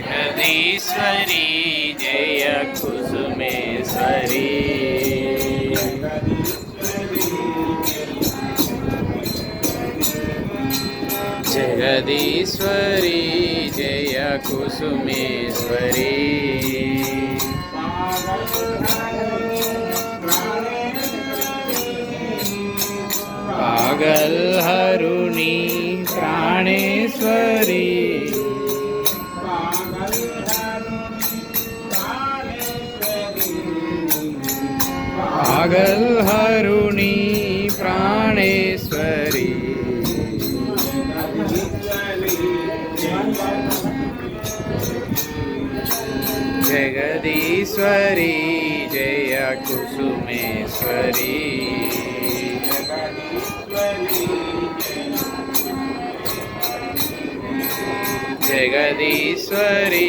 జగదీశ్వరి జయ కుసుమేశ్వరి జగదీశ్వరి జయ కుసుమేశ్వరి పాగల్ హరుణి ప్రాణేశ్వరి పాగల్ హరుణి ప్రాణేశ్వరి జగదీశ్వరి జయ కుసుమేశ్వరి జగదీశ్వరి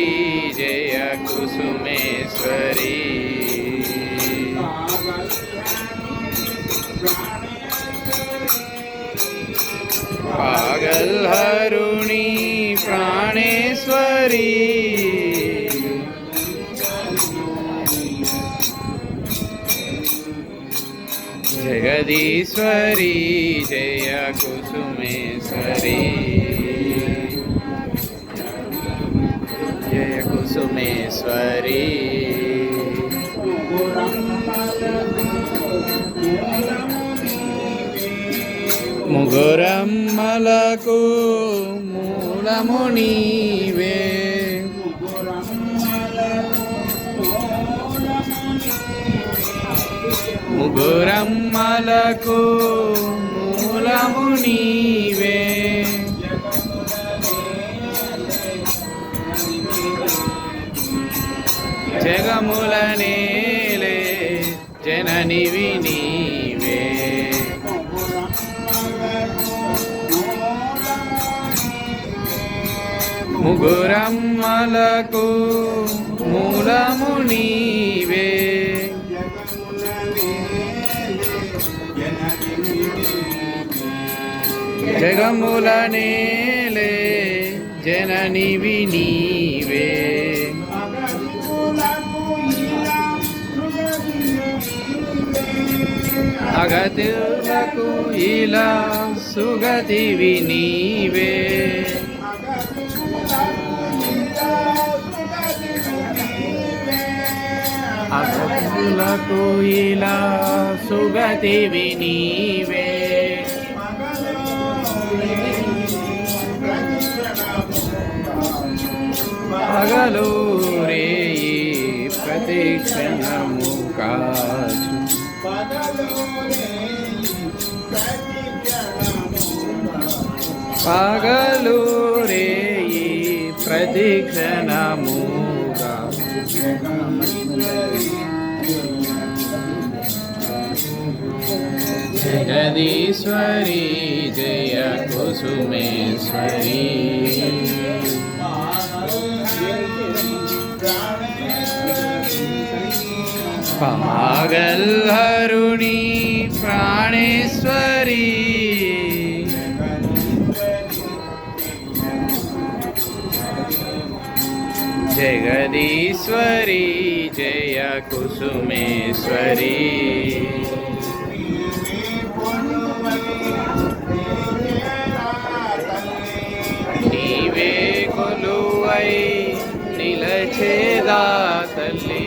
జయ కుసుమేశ్వరి పాగల్ హరుణి ప్రాణేశ్వరి జగదీశ్వరి జయ కుసుమేశ్వరి జయ కుసుమేశ్వరి ముగురమ్మలకు మూలము నీవే ముగురమ్మలకు మూలము నీవే జగముల నేలే జననివి నీవే ముగురమ్మలకు మూలము నీవే జగముల నేలే జననివి నీవే అగతులకు ఇలా సుగతివి నీవే అగతులకు ఇలా సుగతివి నీవే పగలు రేయి ప్రతిక్షణము కాచు పగలు రేయి ప్రతిక్షణము జగదీశ్వరి జయ కుసుమేశ్వరి పాగల్ హరుణి ప్రాణేశ్వరి జగదీశ్వరి జయ కుసుమేశ్వరి నీవే కొలువై నిలచేదా తల్లి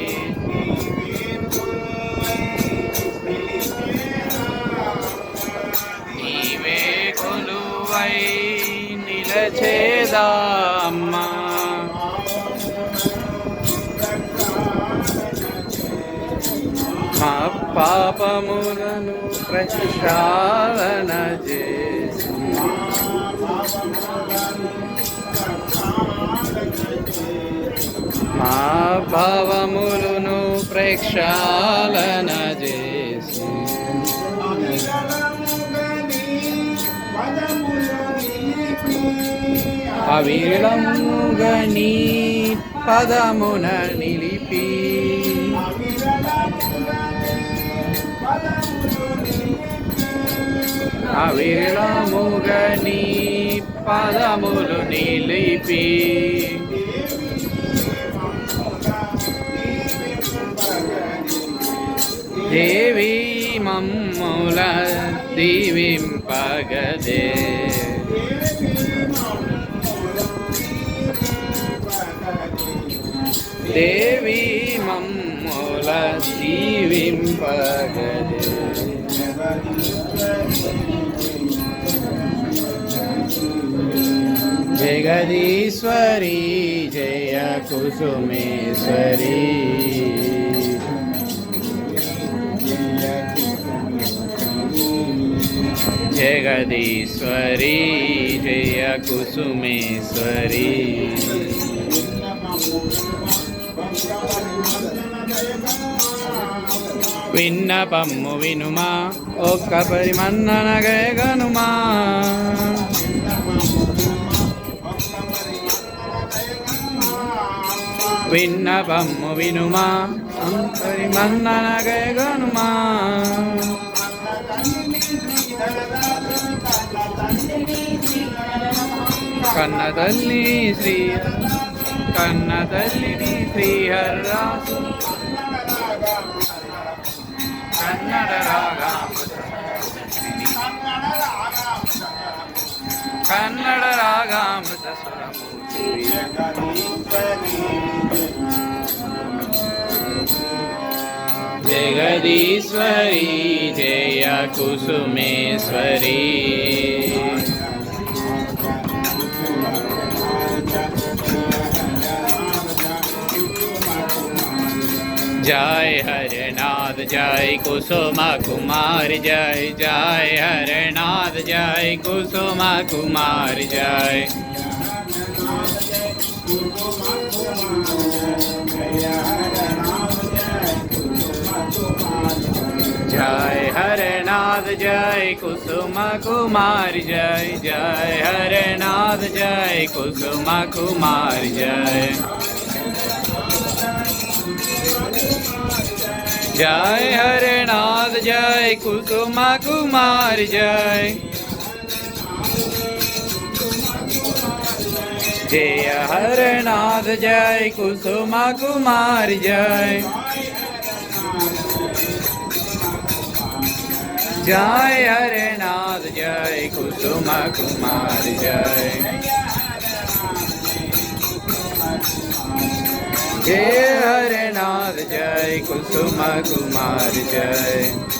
నీవే కొలువై నిలచేదా అమ్మా మా పాపములను ప్రక్షాళన చేసి మా భావములను ప్రక్షాళన చేసి అవిరళముగా నీ పదమున నిలిపి అవిరళముగా నీ పదములు నిలిపి దేవి మమ్ముల దీవింపగదే దేవి మమ్ముల దీవింపగదే జగదీశ్వరి జయ కుసుమేశ్వరి జగదీశ్వరి జయ కుసుమేశ్వరి విన్నపమ్ము వినుమా ఒక్క పరిమన్నన గయగనుమా విన్నపమ్ము వినుమా పరిమన్నన గయగనుమా కన్న తల్లి శ్రీ కన్న తల్లిని శ్రీహర్రాసు కన్నడ రాగామృత స్వరమూర్తి జగదీశ్వరి జయ కుసుమేశ్వరి जय हरनाथ जय कुसुम कुमार जय जय हरनाथ जय कुसुम कुमार जय जय हरनाथ जय कुसुम कुमार जय जय हरनाथ जय कुसुम कुमार जय जय हरनाथ जय कुसुम कुमार जय जय हरनाथ जय कुसुम कुमार जय जय हरनाथ जय कुसुम कुमार जय जय हरनाथ जय कुसुम कुमार जय।